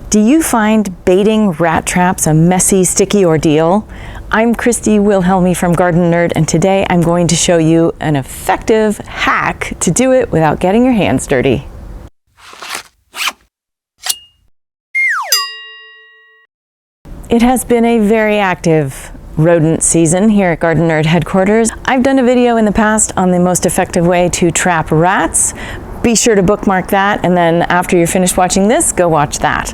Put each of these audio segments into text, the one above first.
Do you find baiting rat traps a messy, sticky ordeal? I'm Christy Wilhelmi from Gardenerd, and today I'm going to show you an effective hack to do it without getting your hands dirty. It has been a very active rodent season here at Gardenerd headquarters. I've done a video in the past on the most effective way to trap rats. Be sure to bookmark that, and then after you're finished watching this, go watch that.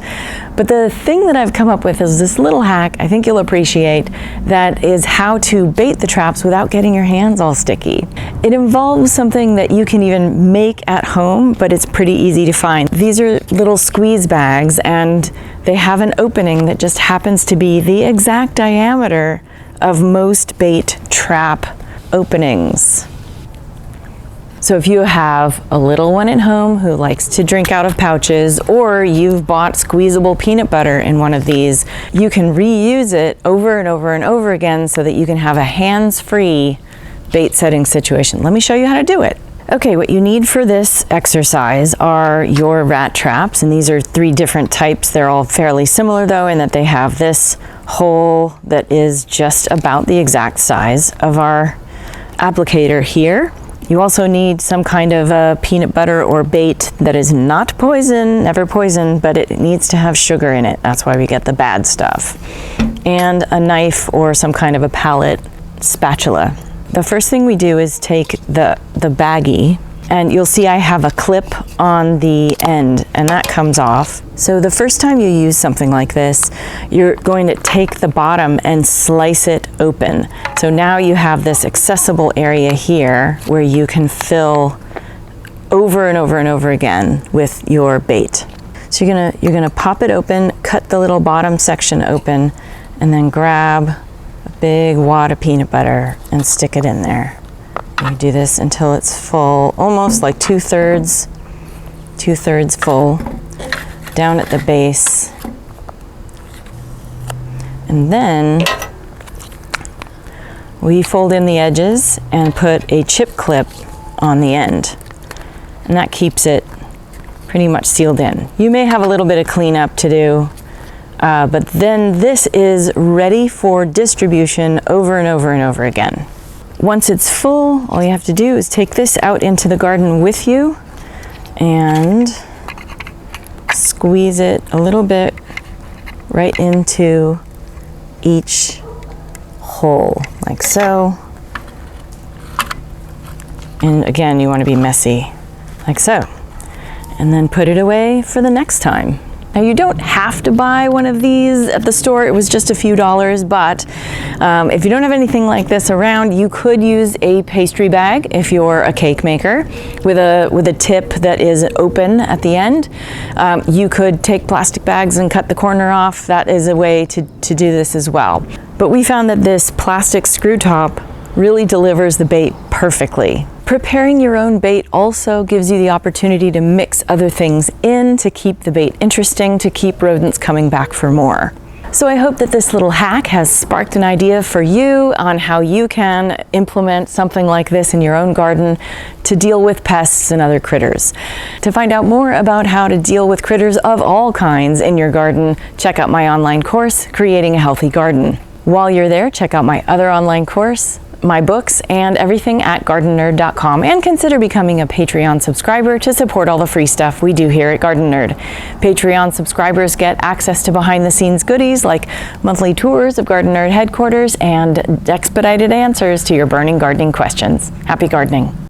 But the thing that I've come up with is this little hack I think you'll appreciate, that is how to bait the traps without getting your hands all sticky. It involves something that you can even make at home, but it's pretty easy to find. These are little squeeze bags, and they have an opening that just happens to be the exact diameter of most bait trap openings. So if you have a little one at home who likes to drink out of pouches, or you've bought squeezable peanut butter in one of these, you can reuse it over and over and over again so that you can have a hands-free bait setting situation. Let me show you how to do it. Okay, what you need for this exercise are your rat traps, and these are 3 different types. They're all fairly similar though, in that they have this hole that is just about the exact size of our applicator here. You also need some kind of a peanut butter or bait that is not poison, never poison, but it needs to have sugar in it. That's why we get the bad stuff. And a knife or some kind of a palette spatula. The first thing we do is take the baggie, and you'll see I have a clip on the end, and that comes off. So the first time you use something like this, you're going to take the bottom and slice it open. So now you have this accessible area here where you can fill over and over and over again with your bait. So you're gonna pop it open, cut the little bottom section open, and then grab a big wad of peanut butter and stick it in there. You do this until it's full, almost like two-thirds full, down at the base. And then we fold in the edges and put a chip clip on the end. And that keeps it pretty much sealed in. You may have a little bit of cleanup to do, but then this is ready for distribution over and over and over again. Once it's full, all you have to do is take this out into the garden with you and squeeze it a little bit right into each hole, like so. And again, you want to be messy, like so. And then put it away for the next time. Now, you don't have to buy one of these at the store. It was just a few dollars, but if you don't have anything like this around, you could use a pastry bag if you're a cake maker with a tip that is open at the end. You could take plastic bags and cut the corner off. That is a way to do this as well. But we found that this plastic screw top really delivers the bait perfectly. Preparing your own bait also gives you the opportunity to mix other things in to keep the bait interesting, to keep rodents coming back for more. So I hope that this little hack has sparked an idea for you on how you can implement something like this in your own garden to deal with pests and other critters. To find out more about how to deal with critters of all kinds in your garden, check out my online course, Creating a Healthy Garden. While you're there, check out my other online course, my books, and everything at gardenerd.com, and consider becoming a Patreon subscriber to support all the free stuff we do here at Gardenerd. Patreon subscribers get access to behind-the-scenes goodies like monthly tours of Gardenerd headquarters and expedited answers to your burning gardening questions. Happy gardening.